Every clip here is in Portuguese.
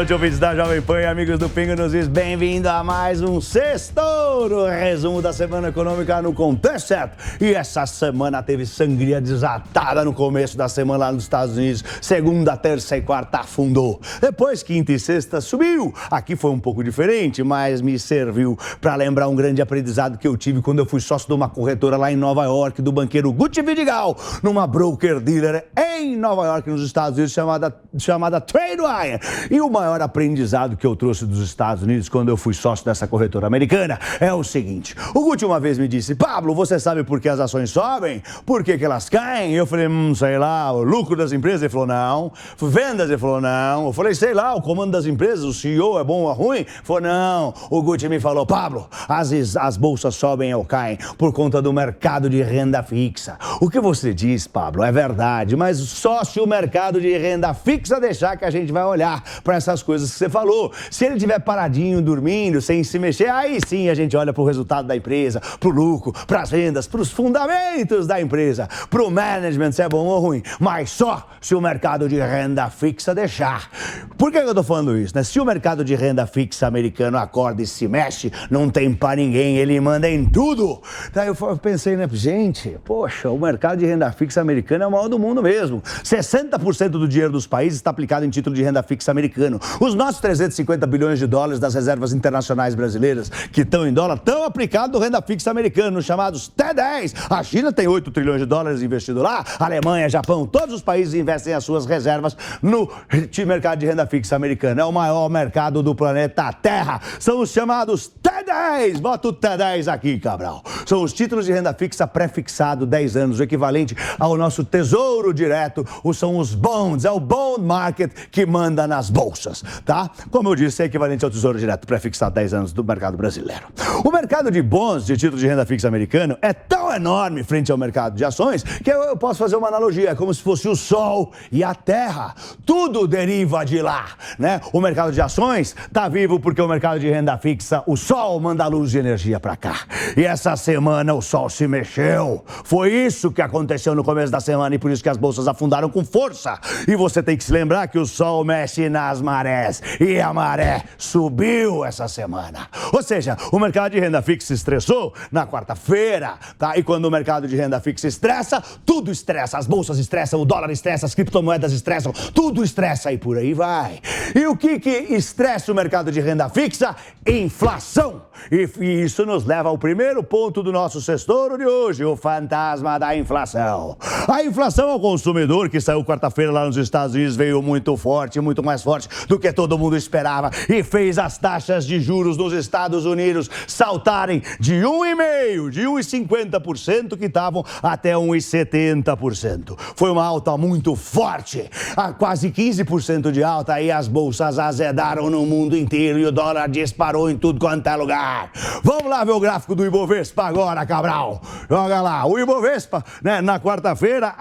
noite, ouvintes da Jovem Pan e amigos do Pingo nos Is. Bem-vindo a mais um Sextouro, resumo da semana econômica no contexto certo. E essa semana teve sangria desatada no começo da semana lá nos Estados Unidos. Segunda, terça e quarta afundou. Depois, quinta e sexta subiu. Aqui foi um pouco diferente, mas me serviu para lembrar um grande aprendizado que eu tive quando eu fui sócio de uma corretora lá em Nova York, do banqueiro Gucci Vidigal, numa broker dealer em Nova York, nos Estados Unidos, chamada Tradewire. E o maior aprendizado que eu trouxe dos Estados Unidos quando eu fui sócio dessa corretora americana é o seguinte: o Gucci uma vez me disse: Pablo, você sabe por que as ações sobem? Por que elas caem? Eu falei, sei lá, o lucro das empresas? Ele falou, não. Vendas? Ele falou, não. Eu falei, sei lá, o comando das empresas, o CEO é bom ou é ruim? Ele falou, não. O Gucci me falou, Pablo, as bolsas sobem ou caem por conta do mercado de renda fixa. O que você diz, Pablo, é verdade, mas só se o mercado de renda fixa deixar que a gente vai olhar para essas coisas que você falou. Se ele estiver paradinho, dormindo, sem se mexer, aí sim a gente olha para o resultado da empresa, para o lucro, para as vendas, para os fundamentos da empresa, para o management, se é bom ou ruim, mas só se o mercado de renda fixa deixar. Por que eu tô falando isso, né? Se o mercado de renda fixa americano acorda e se mexe, não tem para ninguém, ele manda em tudo. Daí eu pensei, né, gente, poxa, o mercado de renda fixa americano é o maior do mundo mesmo. 60% do dinheiro dos países está aplicado em título de renda fixa americano. Os nossos 350 bilhões de dólares das reservas internacionais brasileiras que estão em dólar estão aplicados no renda fixa americano, nos chamados T10. A China tem 8 trilhões de dólares investido lá, a Alemanha, Japão, todos os países investem as suas reservas no mercado de renda fixa americano. É o maior mercado do planeta Terra. São os chamados T10. Bota o T10 aqui, Cabral. São os títulos de renda fixa pré-fixado 10 anos, o equivalente ao nosso tesouro direto. São os bonds, é o bond market que manda nas bolsas, tá? Como eu disse, é equivalente ao tesouro direto pré-fixado 10 anos do mercado brasileiro. O mercado de bonds, de títulos de renda fixa americano, é tão enorme frente ao mercado de ações que eu posso fazer uma analogia, é como se fosse o Sol e a Terra. Tudo deriva de lá, né? O mercado de ações tá vivo porque o mercado de renda fixa, o Sol manda luz de energia para cá. E essa semana o Sol se mexeu. Foi isso que aconteceu no começo da semana e por isso que as bolsas afundaram com força. E você tem que se lembrar que o Sol mexe nas marés e a maré subiu essa semana. Ou seja, o mercado de renda fixa estressou na quarta-feira, tá? E quando o mercado de renda fixa estressa, tudo estressa. As bolsas estressam, o dólar estressa, as criptomoedas estressam, tudo estressa e por aí vai. E o que estressa o mercado de renda fixa? Inflação. E isso nos leva ao primeiro ponto do nosso sextouro de hoje, o fantasma da inflação. A inflação ao consumidor, que saiu quarta-feira lá nos Estados Unidos, veio muito forte, muito mais forte do que todo mundo esperava e fez as taxas de juros nos Estados Unidos saltarem de 1,5%, de 1,50% que estavam até 1,70%. Foi uma alta muito forte, a quase 15% de alta, e as bolsas azedaram no mundo inteiro e o dólar disparou em tudo quanto é lugar. Vamos lá ver o gráfico do Ibovespa agora, Cabral. Joga lá, o Ibovespa, né, na quarta-feira,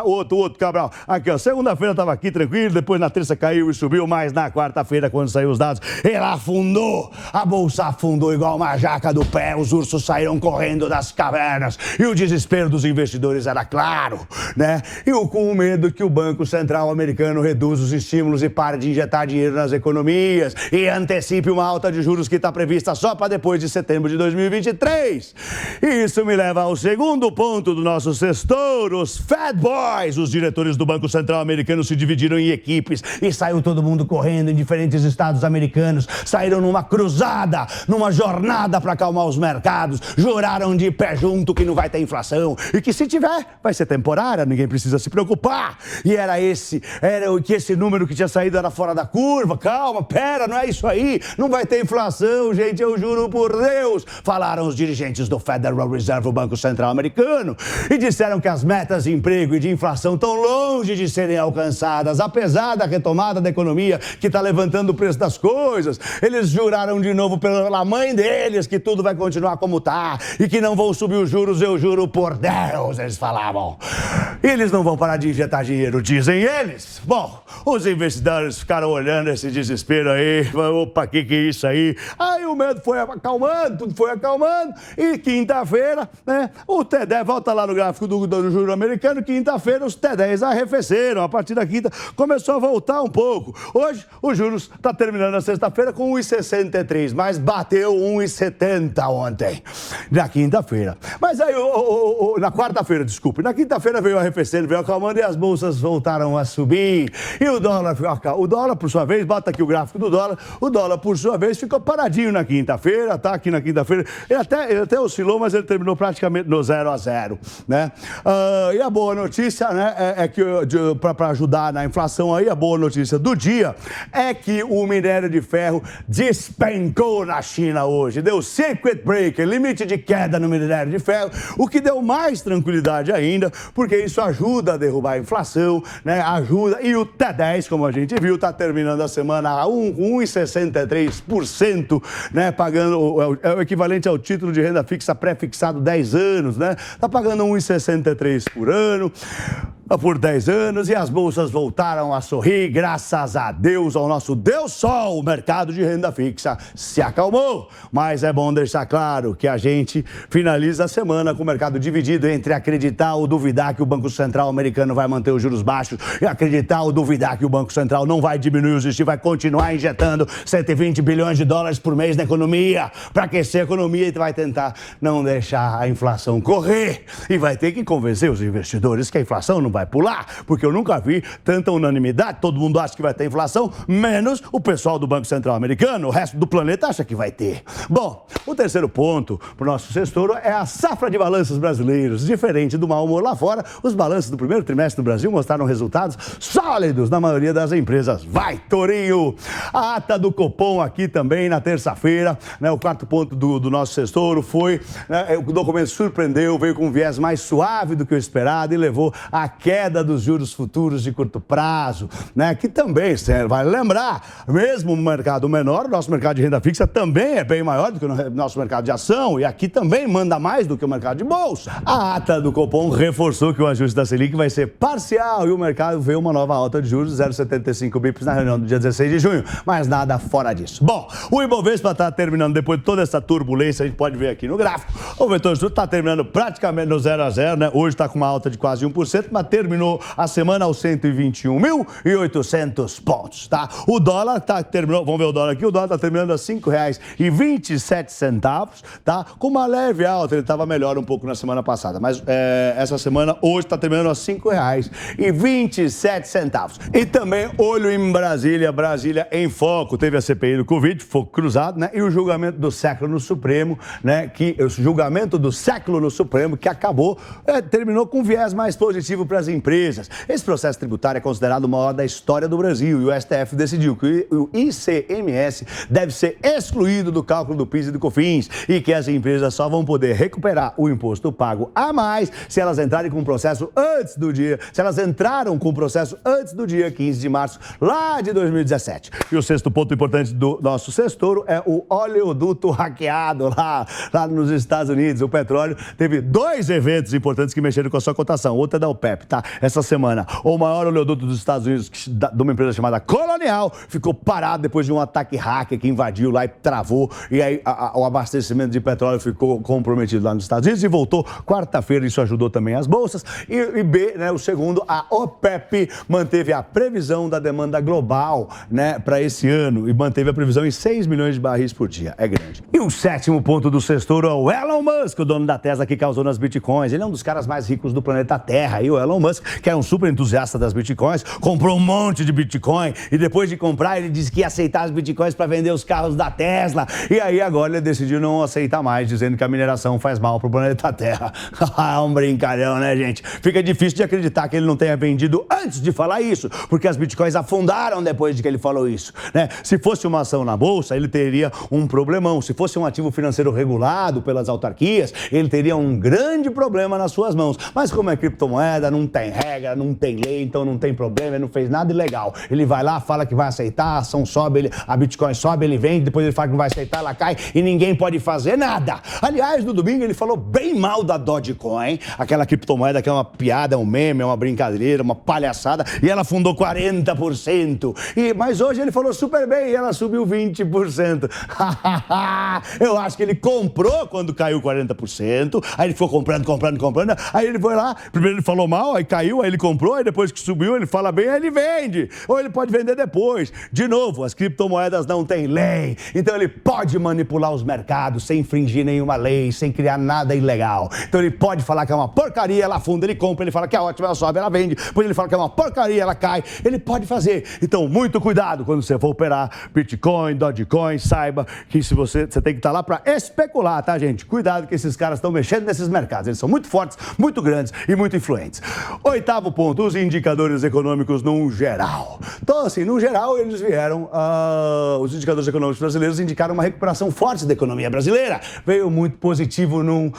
o outro, Cabral. Aqui, ó, segunda-feira tava aqui tranquilo, depois na terça caiu e subiu, mas na quarta-feira, quando saiu os dados, ele afundou. A bolsa afundou igual uma jaca do pé, os ursos saíram correndo das cavernas e o desespero dos investidores era claro, né? E com o medo que o Banco Central americano reduza os estímulos e pare de injetar dinheiro nas economias e antecipe uma alta de juros que está prevista só para depois de setembro de 2023. E isso me leva ao segundo ponto do nosso sextouro, os Fed Boys. Os diretores do Banco Central americano se dividiram em equipes e saiu todo mundo correndo em diferentes estados americanos. Saíram numa cruzada, numa jornada para acalmar os mercados. Juraram de pé junto que não vai ter inflação e que se tiver, vai ser temporária, ninguém precisa se preocupar. E era que esse número que tinha saído era fora da curva. Calma, pera, não é isso aí. Não vai ter inflação, gente, eu juro por Deus. Falaram os dirigentes do Federal Reserve, o Banco Central americano, e disseram que as metas de emprego e de inflação estão longe de serem alcançadas, apesar da retomada da economia que está levantando o preço das coisas. Eles juraram de novo pela mãe deles que tudo vai continuar como está e que não vão subir os juros, eu juro por Deus, eles falavam. Eles não vão parar de injetar dinheiro, dizem eles. Bom, os investidores ficaram olhando esse desespero aí, opa, que é isso aí? Aí o tudo foi acalmando, e quinta-feira, né, o T10, volta lá no gráfico do juro americano, quinta-feira os T10 arrefeceram, a partir da quinta começou a voltar um pouco. Hoje, os juros está terminando na sexta-feira com 1,63, mas bateu 1,70 ontem, na quinta-feira. Mas aí, na quarta-feira, desculpe, na quinta-feira veio arrefecendo, veio acalmando e as bolsas voltaram a subir. E o dólar, por sua vez, bota aqui o gráfico do dólar, o dólar, por sua vez, ficou paradinho na quinta-feira, tá aqui na quinta-feira. Ele até oscilou, mas ele terminou praticamente no 0 a 0, né? E a boa notícia, né, é que, para ajudar na inflação aí, a boa notícia do dia é que o minério de ferro despencou na China hoje, deu circuit breaker, limite de queda no minério de ferro, o que deu mais tranquilidade ainda, porque isso ajuda a derrubar a inflação, né, ajuda, e o T10, como a gente viu, está terminando a semana a 1,63%, né, pagando, é o equivalente ao título de renda fixa pré-fixado 10 anos, né, está pagando 1,63 por ano, por 10 anos, e as bolsas voltaram a sorrir, graças a Deus, ao nosso Deus Sol. O mercado de renda fixa se acalmou, mas é bom deixar claro que a gente finaliza a semana com o mercado dividido entre acreditar ou duvidar que o Banco Central americano vai manter os juros baixos e acreditar ou duvidar que o Banco Central não vai diminuir os juros, vai continuar injetando 120 bilhões de dólares por mês na economia, para aquecer a economia, e vai tentar não deixar a inflação correr, e vai ter que convencer os investidores que a inflação não vai pular, porque eu nunca vi tanta unanimidade, todo mundo acha que vai ter inflação, menos o pessoal do Banco Central americano, o resto do planeta acha que vai ter. Bom, o terceiro ponto para o nosso setor é a safra de balanços brasileiros. Diferente do mau humor lá fora, os balanços do primeiro trimestre do Brasil mostraram resultados sólidos na maioria das empresas. Vai, Torinho! A ata do Copom aqui também na terça-feira, né, o quarto ponto do nosso setor foi, né, o documento surpreendeu, veio com um viés mais suave do que o esperado e levou a queda dos juros futuros de curto prazo, né? Que também, vale lembrar, mesmo o mercado menor, o nosso mercado de renda fixa também é bem maior do que o nosso mercado de ação, e aqui também manda mais do que o mercado de bolsa. A ata do Copom reforçou que o ajuste da Selic vai ser parcial e o mercado vê uma nova alta de juros, 0,75 bips na reunião do dia 16 de junho, mas nada fora disso. Bom, o Ibovespa está terminando, depois de toda essa turbulência, a gente pode ver aqui no gráfico, o vetor de juros está terminando praticamente no 0 a 0, né? Hoje está com uma alta de quase 1%, mas terminou a semana aos 121.800 pontos, tá? O dólar terminou, vamos ver o dólar aqui, o dólar está terminando a R$ 5,27, tá? Com uma leve alta, ele estava melhor um pouco na semana passada, mas essa semana, hoje, está terminando a R$ 5,27. E também, olho em Brasília, Brasília em foco, teve a CPI do Covid, foco cruzado, né? E o julgamento do século no Supremo, né? O julgamento do século no Supremo, que acabou, terminou com viés mais positivo para as empresas. Esse processo tributário é considerado o maior da história do Brasil e o STF decidiu que o ICMS deve ser excluído do cálculo do PIS e do COFINS e que as empresas só vão poder recuperar o imposto pago a mais se elas entrarem com o processo antes do dia, se elas entraram com o processo antes do dia 15 de março, lá de 2017. E o sexto ponto importante do nosso setor é o oleoduto hackeado lá nos Estados Unidos. O petróleo teve 2 eventos importantes que mexeram com a sua cotação. Outra é da OPEP, tá? Essa semana, o maior oleoduto dos Estados Unidos, de uma empresa chamada Colonial, ficou parado depois de um ataque hacker que invadiu lá e travou. E aí o abastecimento de petróleo ficou comprometido lá nos Estados Unidos e voltou quarta-feira. Isso ajudou também as bolsas. E B, né, o segundo, a OPEP manteve a previsão da demanda global, né, para esse ano e manteve a previsão em 6 milhões de barris por dia. É grande. E o sétimo ponto do setor é o Elon Musk, o dono da Tesla que causou nas bitcoins. Ele é um dos caras mais ricos do planeta Terra. E o Elon Musk, que é um super entusiasta das bitcoins, comprou um monte de bitcoin e depois de comprar ele disse que ia aceitar as bitcoins para vender os carros da Tesla. E aí agora ele decidiu não aceitar mais, dizendo que a mineração faz mal pro planeta Terra. É um brincalhão, né, gente? Fica difícil de acreditar que ele não tenha vendido antes de falar isso, porque as bitcoins afundaram depois de que ele falou isso, né? Se fosse uma ação na bolsa, ele teria um problemão. Se fosse um ativo financeiro regulado pelas autarquias, ele teria um grande problema nas suas mãos. Mas como é criptomoeda, não não tem regra, não tem lei, então não tem problema, ele não fez nada ilegal. Ele vai lá, fala que vai aceitar, a ação sobe, a Bitcoin sobe, ele vende, depois ele fala que não vai aceitar, ela cai e ninguém pode fazer nada. Aliás, no domingo ele falou bem mal da Dogecoin, aquela criptomoeda que é uma piada, é um meme, é uma brincadeira, uma palhaçada, e ela fundou 40%. Mas hoje ele falou super bem e ela subiu 20%. Eu acho que ele comprou quando caiu 40%, aí ele ficou comprando, aí ele foi lá, primeiro ele falou mal, aí caiu, aí ele comprou, aí depois que subiu ele fala bem, aí ele vende. Ou ele pode vender depois. De novo, as criptomoedas não têm lei, então ele pode manipular os mercados sem infringir nenhuma lei, sem criar nada ilegal. Então ele pode falar que é uma porcaria, ela funda, ele compra, ele fala que é ótimo, ela sobe, ela vende, depois ele fala que é uma porcaria, ela cai. Ele pode fazer. Então, muito cuidado quando você for operar Bitcoin, Dogecoin, saiba que se você tem que estar lá para especular, tá, gente? Cuidado que esses caras estão mexendo nesses mercados. Eles são muito fortes, muito grandes e muito influentes. 8º ponto, os indicadores econômicos no geral. Então, assim, no geral, eles vieram, os indicadores econômicos brasileiros indicaram uma recuperação forte da economia brasileira. Veio muito positivo num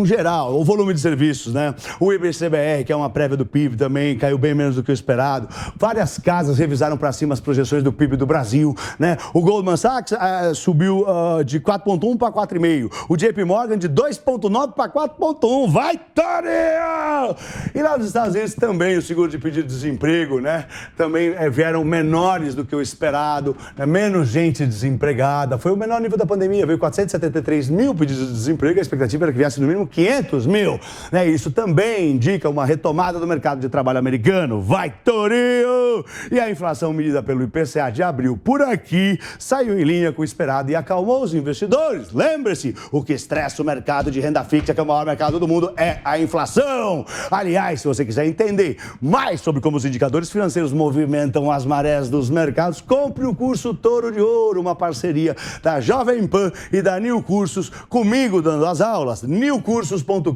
geral. O volume de serviços, né? O IBCBR, que é uma prévia do PIB, também caiu bem menos do que o esperado. Várias casas revisaram para cima as projeções do PIB do Brasil, né? O Goldman Sachs subiu de 4,1 para 4,5. O JP Morgan de 2,9 para 4,1. Vai, Torinho! E lá nos Estados Unidos também o seguro de pedido de desemprego, né? Também vieram menores do que o esperado, né? Menos gente desempregada. Foi o menor nível da pandemia, veio 473 mil pedidos de desemprego, a expectativa era que viesse no mínimo 500 mil. Né? Isso também indica uma retomada do mercado de trabalho americano. Vai, Torinho! E a inflação medida pelo IPCA de abril por aqui saiu em linha com o esperado e acalmou os investidores. Lembre-se, o que estressa o mercado de renda fixa, que é o maior mercado do mundo, é a inflação. Aliás, se você quiser entender mais sobre como os indicadores financeiros movimentam as marés dos mercados, compre o curso Touro de Ouro, uma parceria da Jovem Pan e da New Cursos, comigo dando as aulas. newcursos.com.br,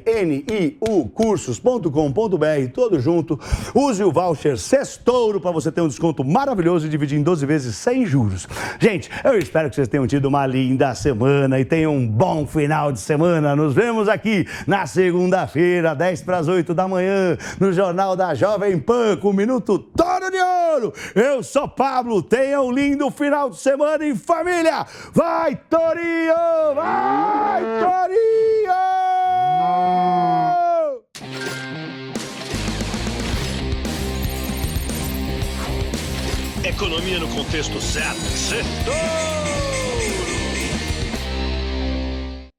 NIU-cursos.com.br, todo junto. Use o voucher Sextouro para você ter um desconto maravilhoso e dividir em 12 vezes sem juros. Gente, eu espero que vocês tenham tido uma linda semana e tenham um bom final de semana. Nos vemos aqui na segunda-feira, 10 para as 8 da manhã, no Jornal da Jovem Pan, com o Minuto Touro de Ouro. Eu sou Pablo, tenha um lindo final de semana em família. Vai, Torinho! Vai, Torinho! Economia no contexto certo. Sextou!